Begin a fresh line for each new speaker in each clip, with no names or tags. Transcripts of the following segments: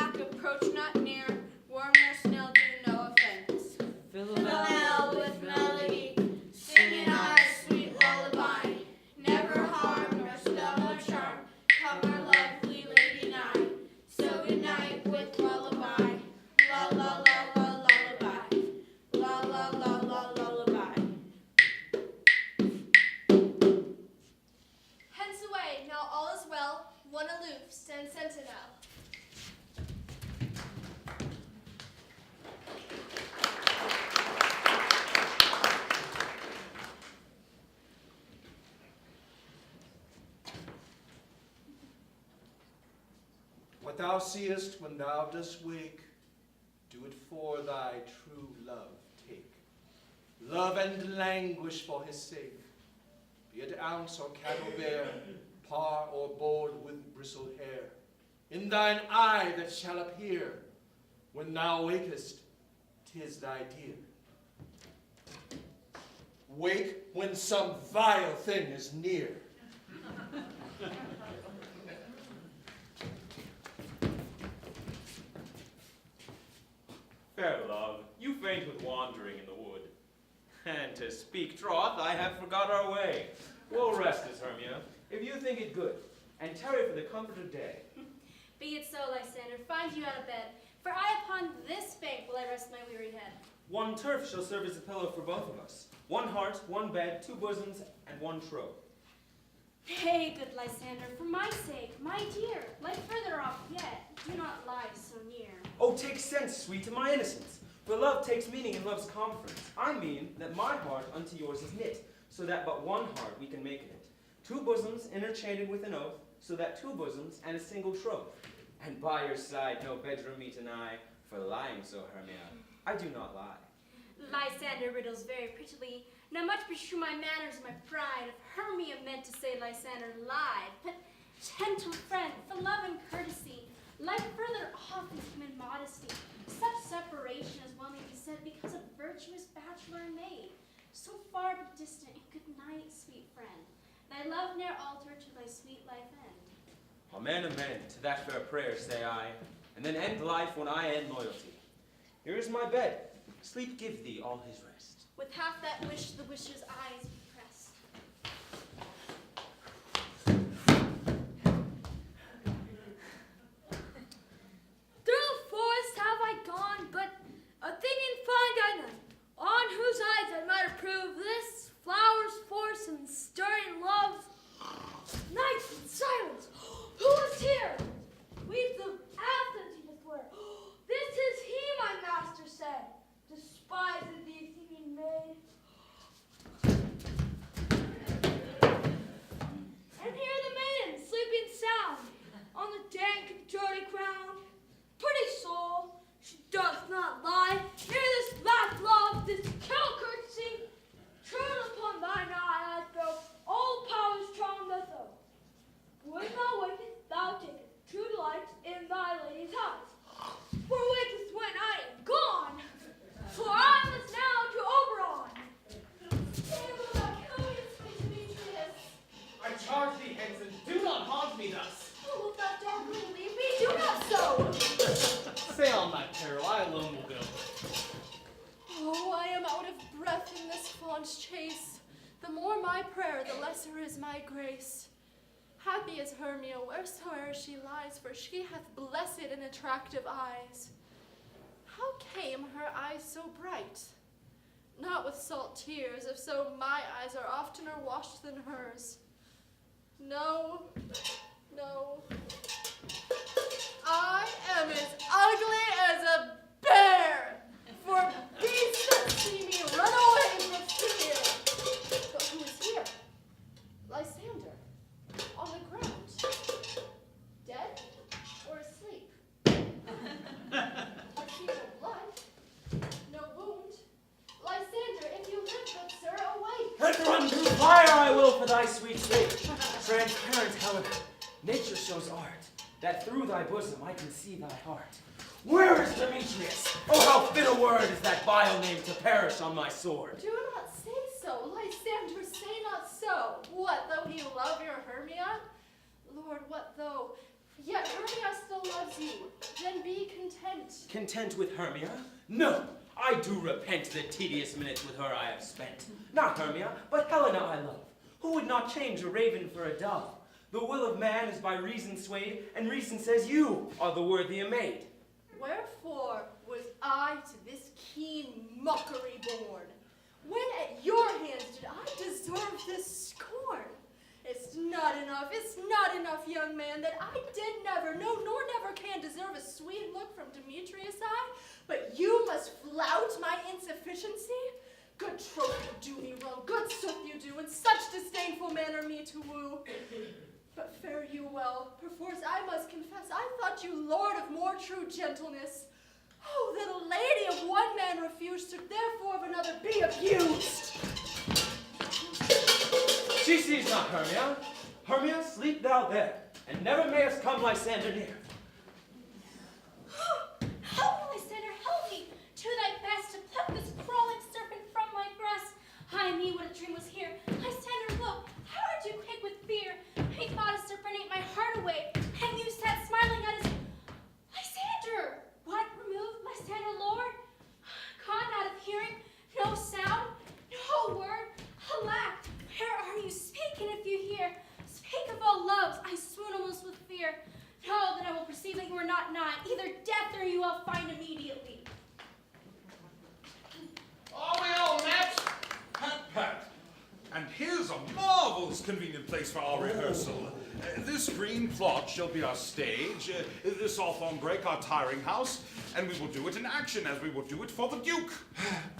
black, approach not near, worm nor snail do no offense.
Fill
the hell with melody, singing our sweet lullaby. Never harm nor spell nor charm, come our lovely lady nigh. So good night with lullaby, la la la la lullaby, la la la la lullaby.
Hence away, now all is well, one aloof stands sentinel.
What thou seest when thou dost wake, do it for thy true love take. Love and languish for his sake. Be it ounce or cattle bear, par or bold with bristled hair. In thine eye that shall appear, when thou wakest, 'tis thy dear. Wake when some vile thing is near.
Fair love, you faint with wandering in the wood. And to speak troth, I have forgot our way. We'll rest us, Hermia, if you think it good, and tarry for the comfort of day.
Be it so, Lysander, find you out of bed, for I upon this bank will I rest my weary head.
One turf shall serve as a pillow for both of us. One heart, one bed, two bosoms, and one troth.
Nay, good Lysander, for my sake, my dear, lie further off yet, do not lie so near.
Oh, take sense, sweet, to my innocence. For love takes meaning in love's conference. I mean that my heart unto yours is knit, so that but one heart we can make it. Two bosoms interchained with an oath, so that two bosoms and a single troth. And by your side no bedroom me deny, for lying so, Hermia, I do not lie.
Lysander riddles very prettily. Now much beshrew my manners and my pride, if Hermia meant to say Lysander lied. But, gentle friend, for love and courtesy, lie further off and commit modesty. Such separation as well may be said because of virtuous bachelor and maid. So far but distant, and good night, sweet friend. Thy love ne'er alter to thy sweet life end.
Amen, amen, to that fair prayer say I, and then end life when I end loyalty. Here is my bed. Sleep give thee all his rest.
With half that wish, the wisher's eyes be pressed.
Through the forest have I gone, but a thing in find I none, on whose eyes I might approve this flower's force and stirring love. Night and silence, who is here? Weeds of Athens he doth wear. This is he, my master said, despised thee, singing maid. And here the maiden, sleeping sound, on the dank and dirty ground. Pretty soul, she doth not lie. Hear this laugh, love, this kill courtesy. Turn upon thine eye, I throw all powers strong doth owe. When thou wakest, thou takest true delight in thy lady's house. For wakest when I am gone, for I must now to Oberon. Say, will thou kill me, sweet Demetrius?
I charge thee, Henson, do not haunt me thus.
Oh, wilt thou darkly leave me? Do not so.
Say on my peril, I alone will go.
Oh, I am out of breath in this fond chase. The more my prayer, the lesser is my grace. Happy is Hermia wheresoe'er she lies, for she hath blessed and attractive eyes. How came her eyes so bright? Not with salt tears, if so my eyes are oftener washed than hers. No, no. I am as ugly as a bear, for beasts that see me run away from fear. But who is here? Lysander, on the ground, dead or asleep? I see no blood, no wound. Lysander, if you live, good sir, awake.
And run through fire I will for thy sweet sake. Transparent, however, nature shows art, that through thy bosom I can see thy heart. Where is Demetrius? Oh, how fit a word is that vile name to perish on my sword.
Do not say so, Lysander, say not so. What, though he love your Hermia? Lord, what though? Yet Hermia still loves you. Then be
content.
Content with Hermia? No, I do repent the tedious minutes with her I have spent. Not Hermia, but Helena I love. Who would not change a raven for a dove? The will of man is by reason swayed, and reason says you are the worthier maid.
Wherefore was I to this keen mockery born? When at your hands did I deserve this scorn? It's not enough, young man, that I did never, no, nor never can deserve a sweet look from Demetrius' eye, but you must flout my insufficiency? Good troth you do me wrong, good sooth you do, in such disdainful manner me to woo. But fare you well, perforce I must confess, I thought you lord of more true gentleness. Oh, that a lady of one man refused to therefore of another be abused.
She sees not Hermia. Hermia, sleep thou there, and never mayest come Lysander near.
Help me, Lysander, help me! Do thy best to pluck this crawling serpent from my breast. I knew what a dream was here. Lysander, look, how art you quick with fear? Methought a serpent ate my heart away, and you sat smiling at his... Lysander! What, removed, Lysander, Lord? Caught out of hearing, no sound, no word. Alack, where are you? Speak, and if you hear, speak of all loves. I swoon almost with fear. Know that I will perceive that you are not nigh. Either death or you I'll find immediately.
Are we all met? Pat, pat. And here's a marvelous convenient place for our rehearsal. This green plot shall be our stage, this hawthorn break our tiring house, and we will do it in action as we will do it for the Duke.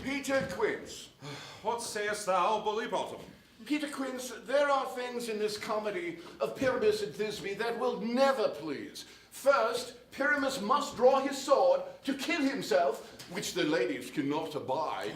Peter Quince.
What sayest thou, Bully Bottom?
Peter Quince, there are things in this comedy of Pyramus and Thisbe that will never please. First, Pyramus must draw his sword to kill himself, which the ladies cannot abide.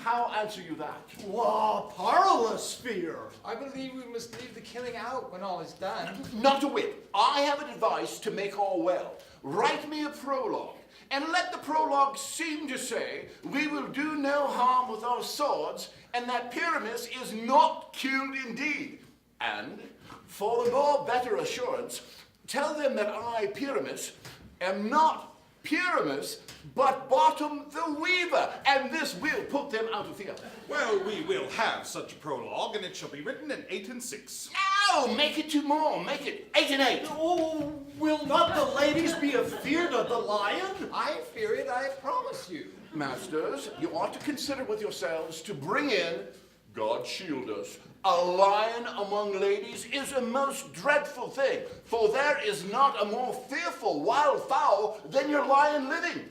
How answer you that?
Wow, parlous fear.
I believe we must leave the killing out when all is done.
Not a whit. I have an advice to make all well. Write me a prologue, and let the prologue seem to say, we will do no harm with our swords, and that Pyramus is not killed indeed. And, for the more better assurance, tell them that I, Pyramus, am not Pyramus, but Bottom the Weaver, and this will put them out of fear.
Well, we will have such a prologue, and it shall be written in 8 and 6.
No, make it 2 more. Make it 8 and 8.
Oh, will not the ladies be afeard of the lion?
I fear it, I promise you.
Masters, you ought to consider with yourselves to bring in, God shield us, a lion among ladies is a most dreadful thing, for there is not a more fearful wild fowl than your lion living.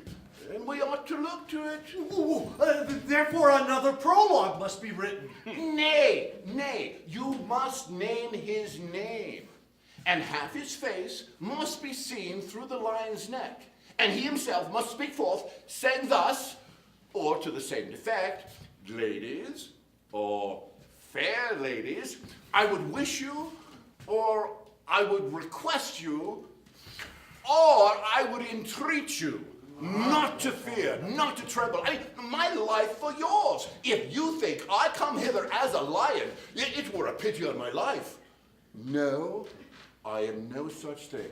And we ought to look to it.
Ooh, therefore another prologue must be written.
Nay, nay, you must name his name. And half his face must be seen through the lion's neck. And he himself must speak forth, saying thus, or to the same effect, ladies, or fair ladies, I would wish you, or I would request you, or I would entreat you not to fear, not to tremble. I mean, my life for yours. If you think I come hither as a lion, it were a pity on my life. No, I am no such thing.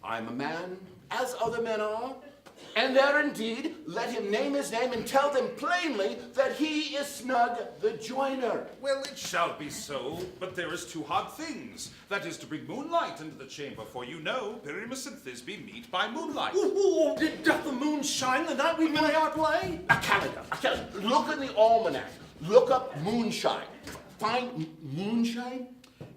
I'm a man as other men are, and there indeed, let him name his name and tell them plainly that he is Snug the Joiner.
Well, it shall be so, but there is 2 hard things. That is to bring moonlight into the chamber, for you know Pyramus and Thisbe meet by moonlight.
Ooh, doth the moon shine the night we play our play?
A calendar. Look in the almanac. Look up moonshine. Find moonshine?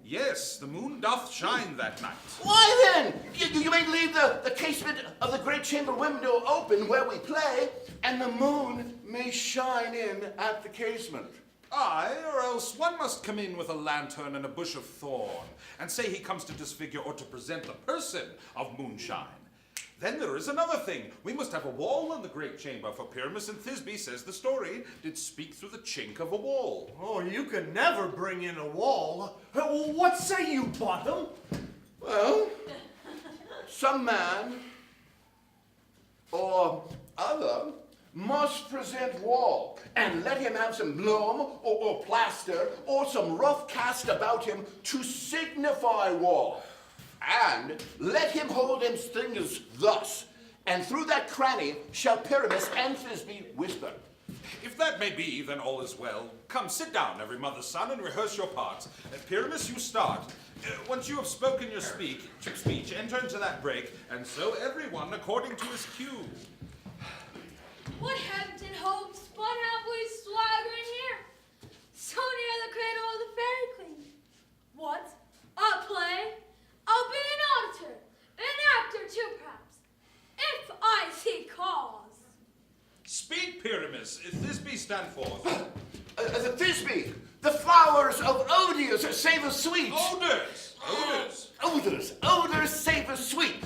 Yes, the moon doth shine that night.
Why then? You may leave the casement of the great chamber window open where we play, and the moon may shine in at the casement.
Aye, or else one must come in with a lantern and a bush of thorn, and say he comes to disfigure or to present the person of moonshine. Then there is another thing. We must have a wall in the great chamber, for Pyramus and Thisbe, says the story, did speak through the chink of a wall.
Oh, you can never bring in a wall. What say you, Bottom?
Well, some man or other must present wall, and let him have some bloom or plaster or some rough cast about him to signify wall. And let him hold his fingers thus, and through that cranny shall Pyramus and Thisbe whisper.
If that may be, then all is well. Come, sit down, every mother's son, and rehearse your parts. And Pyramus, you start. Once you have spoken your speech, enter into that break, and so everyone according to his cue.
What heavens and hopes, what have we swaggering here? So near the cradle of the fairy queen. What? A play? I'll be an auditor, an actor too, perhaps, if I see cause.
Speak, Pyramus. Thisbe, stand forth.
Thisbe, the flowers of Odious savour sweet. Odors savour sweet.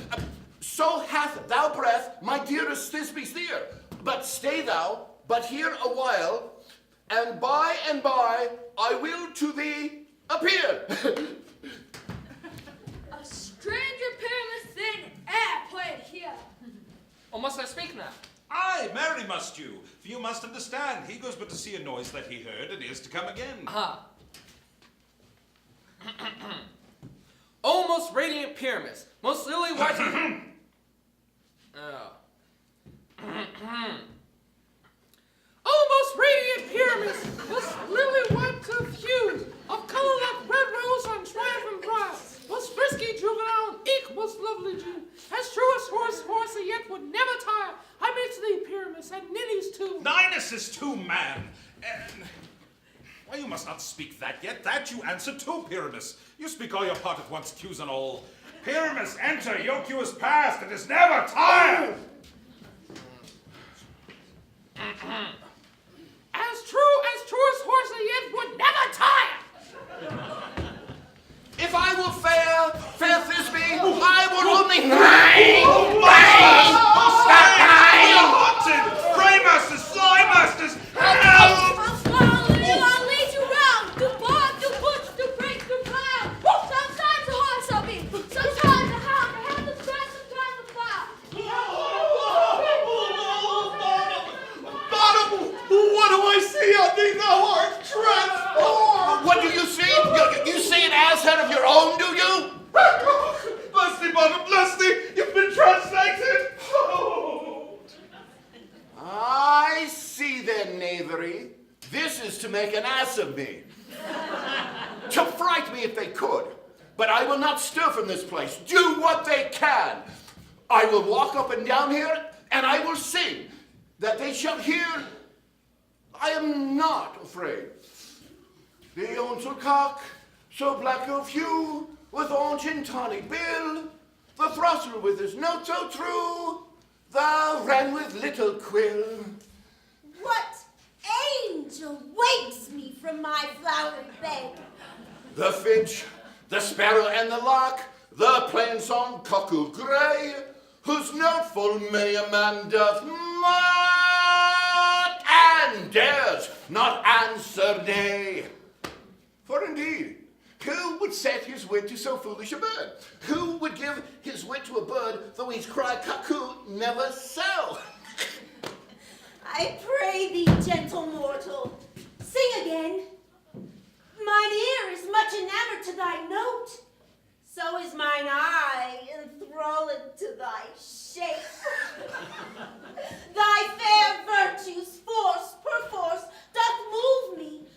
So hath thou breath, my dearest Thisbe's dear. But stay thou but here a while, and by I will to thee appear.
A stranger Pyramus then e'er played here.
Or must I speak now?
Aye, marry must you, for you must understand, he goes but to see a noise that he heard, and is to come again.
Ah. O most radiant Pyramus, most lily white. O most radiant Pyramus, most lily white of hue, of color like red rose on triumphant brow, most frisky juvenile, eke most lovely Jew, as true as horse yet would never tire. I made to thee, Pyramus, and ninnies too.
Ninus is too, man. And why, you must not speak that yet. That you answer to, Pyramus. You speak all your part at once, cues and all. Pyramus, enter. Your cue is past. It is never tired.
As true as horse yet would never tire.
If I were fair Thisbe, I would only stop
Haunted! Braymasters, slymasters, help!
I'll follow you, I'll lead you round, to bark, to push, to break, to cloud. Sometimes a horse I'll be, sometimes a hound, a hand of grass, sometimes a plow.
Bottom, what do I see on thee? Thou art transformed!
What do you see? You see an ass head of your own, do you?
Bless thee, Bottom, bless thee! You've been translated! Oh.
I see their knavery. This is to make an ass of me. To fright me if they could. But I will not stir from this place. Do what they can. I will walk up and down here, and I will sing, that they shall hear I am not afraid. The onzel cock, so black of hue, with orange and tawny bill, the throstle with his note so true, the wren with little quill.
What angel wakes me from my flowery bed?
The finch, the sparrow and the lark, the plain song cuckoo grey, whose note full many a man doth mock, and dares not answer nay. For indeed, who would set his wit to so foolish a bird? Who would give his wit to a bird, though his cry cuckoo never so?
I pray thee, gentle mortal, sing again. Mine ear is much enamored to thy note, so is mine eye enthralled to thy shape. Thy fair virtues, force perforce, doth move me,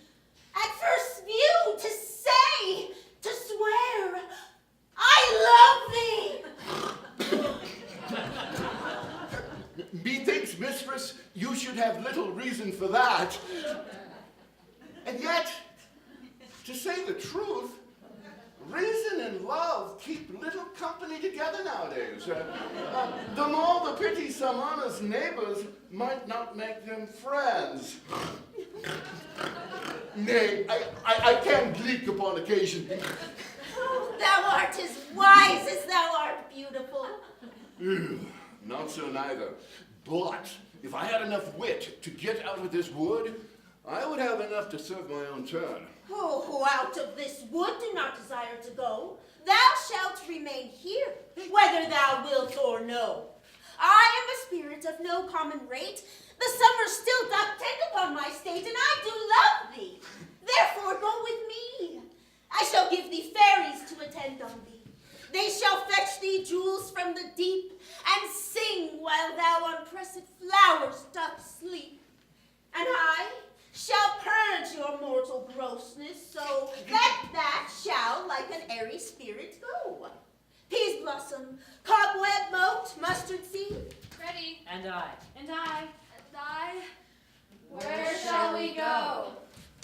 at first view to say, to swear, I love thee.
Methinks, mistress, you should have little reason for that. And yet, to say the truth, reason and love keep little company together nowadays. The more the pity some honest neighbors might not make them friends. Nay, I can bleak upon occasion.
Oh, thou art as wise as thou art beautiful.
Not so neither. But if I had enough wit to get out of this wood, I would have enough to serve my own turn.
Oh, who out of this wood do not desire to go, thou shalt remain here, whether thou wilt or no. I am a spirit of no common rate. The summer still doth tend upon my state, and I do love thee. Therefore go with me. I shall give thee fairies to attend on thee. They shall fetch thee jewels from the deep, and sing while thou on pressed flowers doth sleep. And I shall purge your mortal grossness, so that shall like an airy spirit go. Peas blossom, cobweb moat, mustard seed.
Ready.
And I.
And I. And I.
Where shall we go?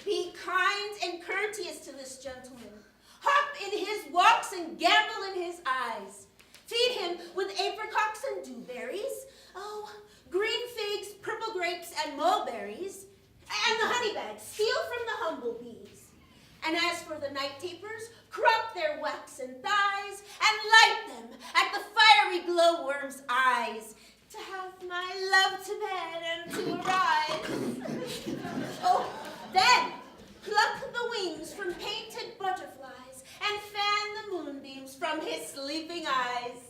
Be kind and courteous to this gentleman. Hop in his walks and gamble in his eyes. Feed him with apricots and dewberries. Oh, green figs, purple grapes, and mulberries. And the honey bags, steal from the humble bees. And as for the night tapers, crop their waxen thighs and light them at the fiery glowworm's eyes. To have my love to bed and to arise. Oh, then pluck the wings from painted butterflies and fan the moonbeams from his sleeping eyes.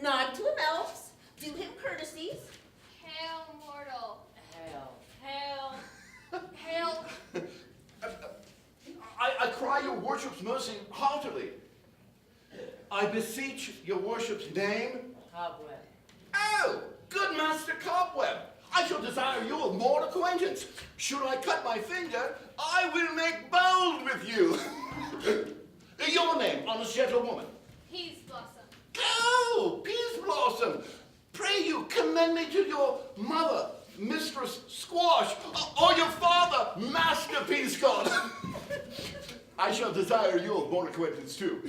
Nod to him, elves. Do him courtesies.
Hail, mortal.
Hail.
Hail. Hail.
I cry your worship's mercy heartily. I beseech your worship's name.
Cobweb.
Oh, good Master Cobweb. I shall desire you a more acquaintance. Should I cut my finger, I will make bold with you. Your name, honest gentlewoman.
Peas blossom.
Oh, Peas Blossom. Pray you, commend me to your mother, Mistress Squash, or your father, Master Peascod. I shall desire you a more acquaintance too.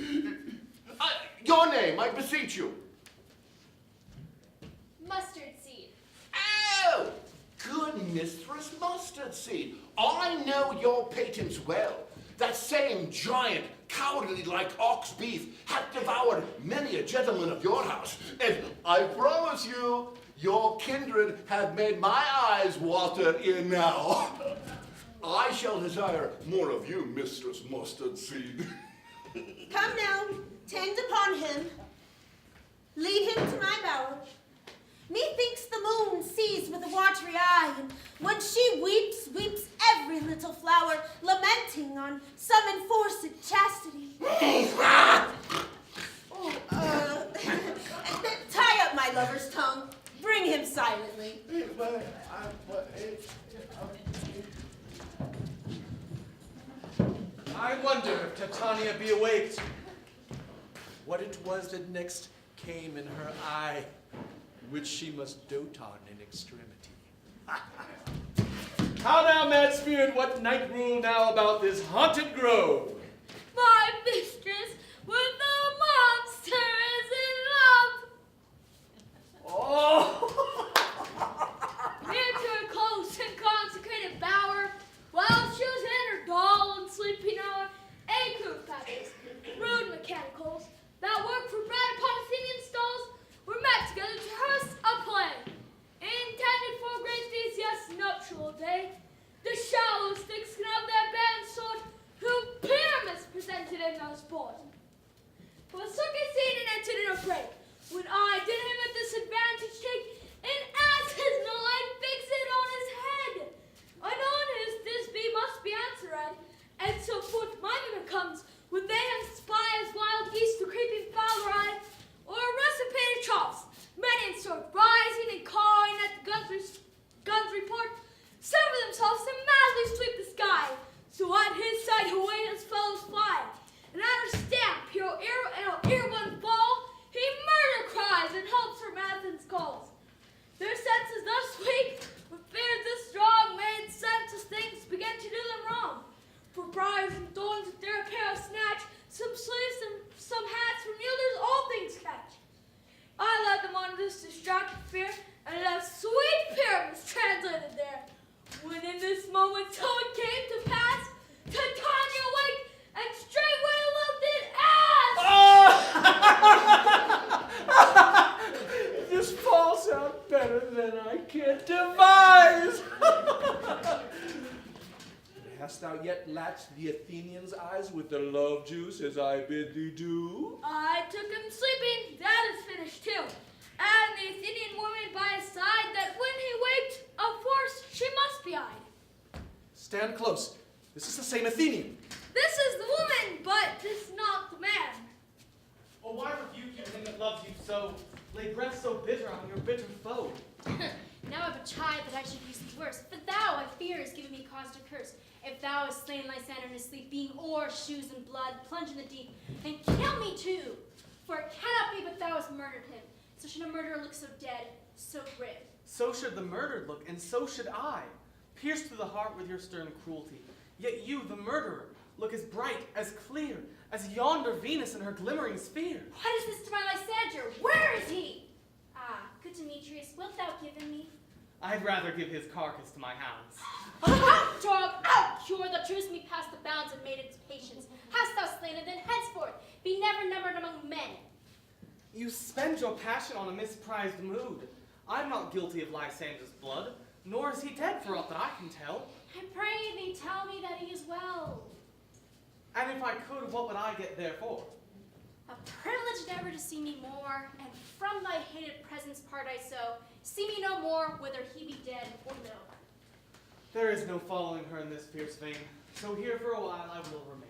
Your name, I beseech you.
Mustard seed.
Oh, good Mistress Mustard Seed. I know your patents well. That same giant, cowardly like ox beef hath devoured many a gentleman of your house. And I promise you, your kindred have made my eyes water in now. I shall desire more of you, Mistress Mustard Seed.
Come now, tend upon him. Lead him to my bower. Methinks the moon sees with a watery eye, and when she weeps, weeps every little flower, lamenting on some enforced chastity. Tie up my lover's tongue. Bring him silently.
I wonder if Titania be awaked. What it was that next came in her eye, which she must dote on in extremity. How now, mad spirit, what night rule now about this haunted grove?
My mistress with the monster is in love.
Oh!
Near to her close and consecrated bower, while she was in her dull and sleeping hour, acorn feathers, rude mechanicals, that work for bread upon Athenian stalls, were met together to rehearse a play, intended for a great Theseus' nuptial day. The shallow sticks of their band sword, who Pyramus presented in their sport. For the circus scene and entered in a fray, when I did him a disadvantage take, and as his knife fixed it on his head, anon his thisbe must be answered, and so forth my mimic comes, when they have spy as wild geese to creeping fowl ride, or recipated chops, many in sort rising and cawing at the guns report, sever themselves and madly sweep the sky, so at his side away his fellows fly, and at her stamp he'll ear one fall, he murder cries and helps from Athens calls. Their senses thus weak, with fear this strong made senseless things begin to do them wrong. For briars and thorns with their apparel snatch, some sleeves and some hats from yielders all things catch. I led them on this distracted fear, and left sweet Pyramus translated there. When in this moment so it came to pass, Titania waked, and straightway loved it as...
This falls out better than I can devise. Hast thou yet latched the Athenian's eyes with the love juice as I bid thee do?
I took him sleeping, that is finished too. And the Athenian woman by his side, that when he waked, of course, she must be eyed.
Stand close. This is the same Athenian.
This is the woman, but this not the man.
Oh, why rebuke you him that loves you so?
lay breath so bitter on your bitter foe.
Now I've a chide that I should use thee worse, but thou, I fear, is giving me cause to curse. If thou hast slain Lysander in his sleep, being o'er shoes and blood, plunge in the deep, and kill me too! For it cannot be but thou hast murdered him. So should a murderer look so dead, so grim.
So should the murdered look, and so should I, pierced through the heart with your stern cruelty. Yet you, the murderer, look as bright, as clear, as yonder Venus in her glimmering sphere.
What is this to my Lysander? Where is he? Ah, good Demetrius, wilt thou give him me?
I'd rather give his carcass to my hounds.
Out, dog, out! Cure the truth me past the bounds of maiden's patience. Hast thou slain it, then henceforth be never numbered among men.
You spend your passion on a misprized mood. I'm not guilty of Lysander's blood, nor is he dead for aught that I can tell.
I pray thee tell me that he is well.
And if I could, what would I get therefore?
A privilege never to see me more, and from thy hated presence part I so. See me no more, whether he be dead or no.
There is no following her in this fierce vein, so here for a while I will remain.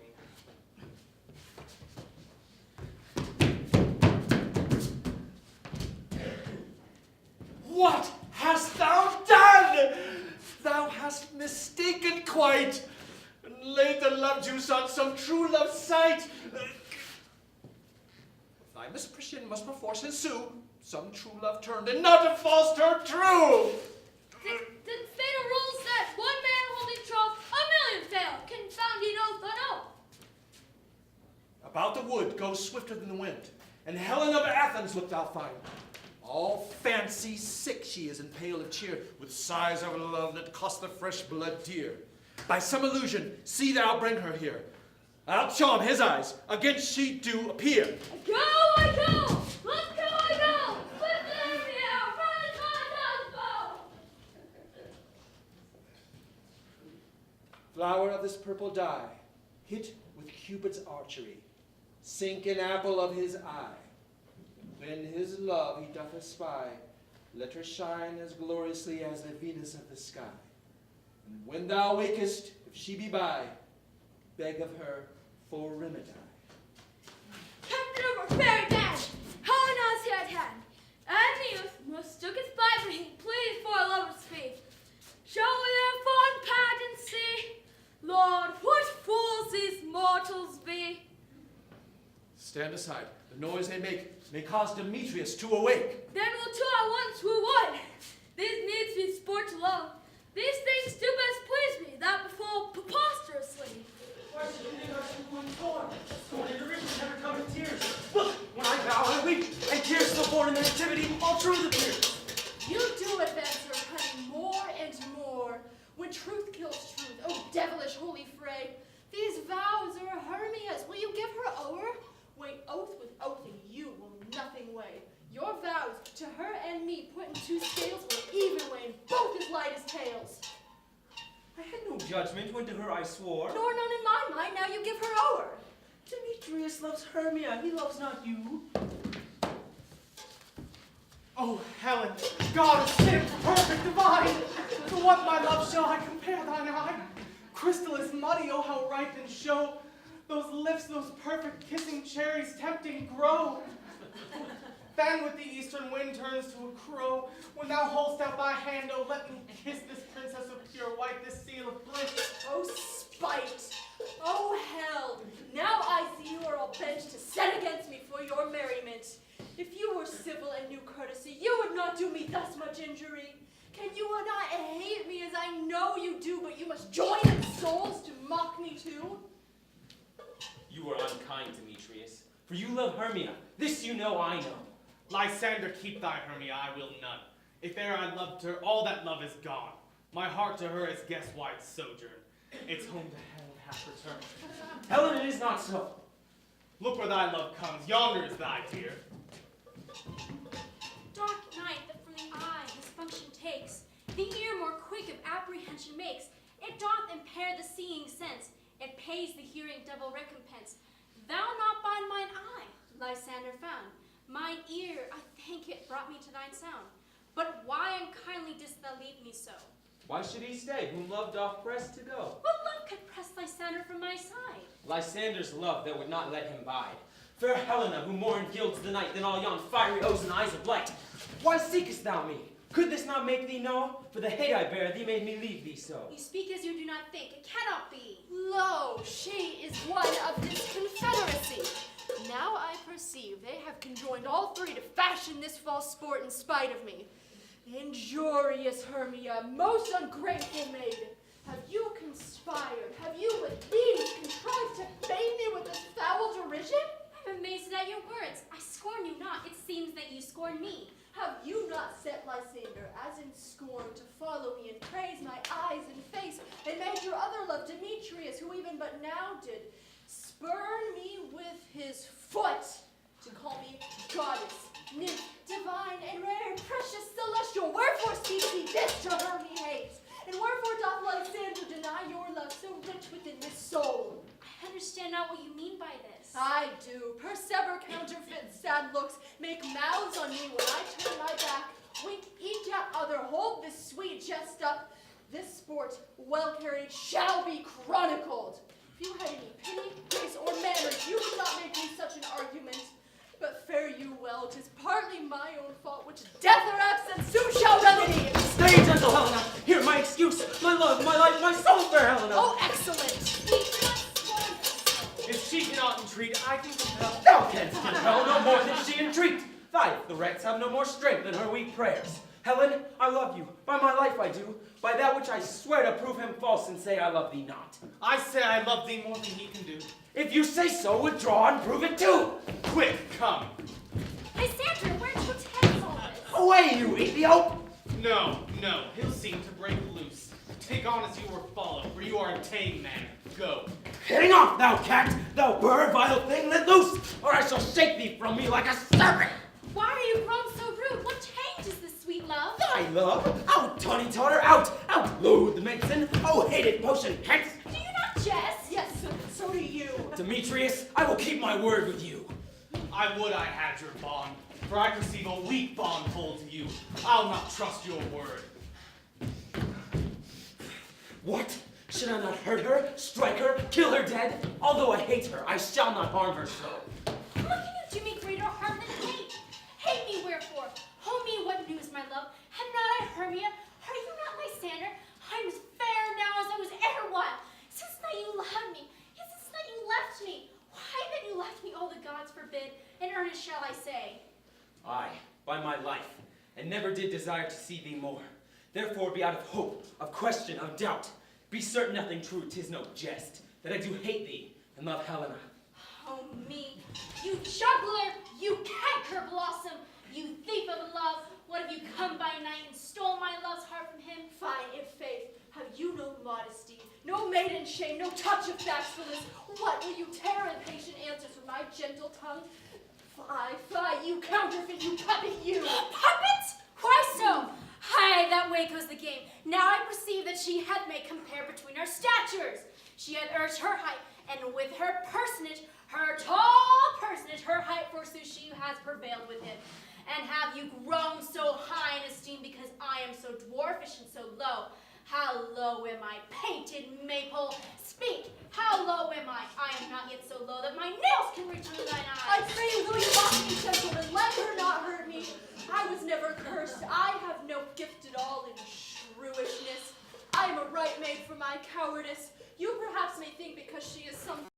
What hast thou done? Thou hast mistaken quite, and laid the love juice on some true love sight. Thy misprision must perforce ensue, some true love turned, and not a false turned true.
The fatal rule says, one man holding troth, a million fail. Confound ye no thought no.
About the wood goes swifter than the wind, and Helen of Athens wilt thou find. All fancy sick she is and pale of cheer, with sighs of love that cost the fresh blood dear. By some illusion, see thou bring her here. I'll charm his eyes, against she do appear.
I go! Let's go, I go! Flip in here, run my bow!
Flower of this purple dye, hit with Cupid's archery, sink an apple of his eye. When his love he doth espy, let her shine as gloriously as the Venus of the sky. And when thou wakest, if she be by, beg of her for remedy.
Captain of our fairy band, Helen us here at hand, and the youth mistook his by for he pleaded for a lover's fee. Shall we their fond pageant see? Lord, what fools these mortals be!
Stand aside. The noise they make may cause Demetrius to awake.
Then we'll two at once who would. These needs be sport to love. These things do best please me, that befall preposterously.
Why should you think I should one torn? Torn into riches never come in tears. Look, when I vow, I weep, and tears still born in their activity, all truth appears.
You do advance your cunning more and more, when truth kills truth, oh devilish holy fray. These vows are Hermia's, will you give her o'er? Wait oath with oath, and you will nothing weigh. Your vows to her and me put in two scales will even weigh, and both as light as tails.
I had no judgment when to her I swore.
Nor none in my mind, now you give her o'er.
Demetrius loves Hermia, he loves not you.
Oh, Helen, goddess, saint, perfect, divine, to what my love shall I compare thine eye? Crystal is muddy, oh how ripe in show. Those lips, those perfect kissing cherries tempting grow. Then with the eastern wind turns to a crow. When thou hold'st out thy hand, oh let me kiss this princess of pure white, this seal of bliss.
Oh spite, oh hell, now I see you are all bent to set against me for your merriment. If you were civil and knew courtesy, you would not do me thus much injury. Can you not hate me as I know you do, but you must join in souls to mock me too?
You are unkind, Demetrius, for you love Hermia. This you know, I know.
Lysander, keep thy Hermia, I will none. If e'er I loved her, all that love is gone. My heart to her is guest-wide sojourn. Its home to Helen hath returned.
Helen, it is not so.
Look where thy love comes, yonder is thy dear.
Dark night that from the eye his function takes, the ear more quick of apprehension makes. It doth impair the seeing sense, it pays the hearing double recompense. Thou not by mine eye, Lysander found. Mine ear, I thank it, brought me to thine sound. But why unkindly didst thou leave me so?
Why should he stay, whom love doth press to go?
What love could press Lysander from my side?
Lysander's love that would not let him bide. Fair Helena, who more engilds the night than all yon fiery O's and eyes of light. Why seekest thou me? Could this not make thee know? For the hate I bear thee made me leave thee so.
You speak as you do not think. It cannot be.
Lo, she is one of this confederacy. Now I perceive they have conjoined all three to fashion this false sport in spite of me. Injurious Hermia, most ungrateful maid, have you conspired? Have you with these contrived to bait me with this foul derision?
I'm amazed at your words. I scorn you not. It seems that you scorn me.
Have you not set Lysander as in scorn to follow me and praise my eyes and face, and made your other love Demetrius, who even but now did spurn me with his foot, to call me goddess, nymph, divine, and rare, precious, celestial? Wherefore speaks he this to her he hates? And wherefore doth Lysander deny your love so rich within his soul?
I understand not what you mean by this.
I do. Persever counterfeit sad looks, make mouths on me when I turn my back, wink each at other, hold this sweet jest up. This sport, well carried, shall be chronicled. If you had any pity, grace, or manners, you could not make me such an argument. But fare you well, 'tis partly my own fault, which death or absence soon shall remedy.
Stay, gentle Helena! Hear my excuse! My love, my life, my soul, fair Helena!
Oh, excellent!
Speak not scorn.
If she cannot entreat, I can compel.
Thou canst compel no more than she entreat. Thy threats have no more strength than her weak prayers. Helen, I love you. By my life I do. By that which I swear to prove him false and say I love thee not.
I say I love thee more than he can do.
If you say so, withdraw and prove it too.
Quick, come.
Lysander, where'd you take all this?
Away, you Ethiop!
No, he'll seem to break loose. Take on as you were followed, for you are a tame man. Go.
Getting off, thou cat! Thou bird, vile thing, let loose, or I shall shake thee from me like a serpent!
Why are you grown so rude? What change is this, sweet love?
Thy love? Out, tawny totter, out! Out, loathe the medicine! Oh, hated potion, hence!
Do you not jest?
Yes, so do you.
Demetrius, I will keep my word with you.
I would I had your bond, for I perceive a weak bond hold to you. I'll not trust your word.
What? Should I not hurt her, strike her, kill her dead? Although I hate her, I shall not harm her so.
What can you do me greater harm than hate? Hate me wherefore? Hold me what news, my love? Have not I Hermia? Are you not Lysander? I am as fair now as I was erewhile. Since that you loved me, yes, since that you left me. Why then you left me, all the gods forbid, in earnest shall I say.
Aye, by my life, and never did desire to see thee more. Therefore be out of hope, of question, of doubt. Be certain nothing true, 'tis no jest, that I do hate thee and love Helena.
Oh me, you juggler, you canker blossom, you thief of love. What have you come by night and stole my love's heart from him?
Fine, in faith, have you no modesty, no maiden shame, no touch of bashfulness? What, will you tear impatient answers from my gentle tongue? Fie, you counterfeit, you puppet, you!
Puppet? Why so? Aye, that way goes the game. Now I perceive that she hath made compare between our statures. She hath urged her height, and with her personage, her tall personage, her height forsooth she has prevailed with him. And have you grown so high in esteem because I am so dwarfish and so low? How low am I, painted maple? Speak, how low am I? I am not yet so low that my nails can reach unto thine
I
eyes.
pray you, will you mock me, gentlemen? Let her not hurt me. I was never cursed. I have no gift at all in shrewishness. I am a right maid for my cowardice. You perhaps may think because she is some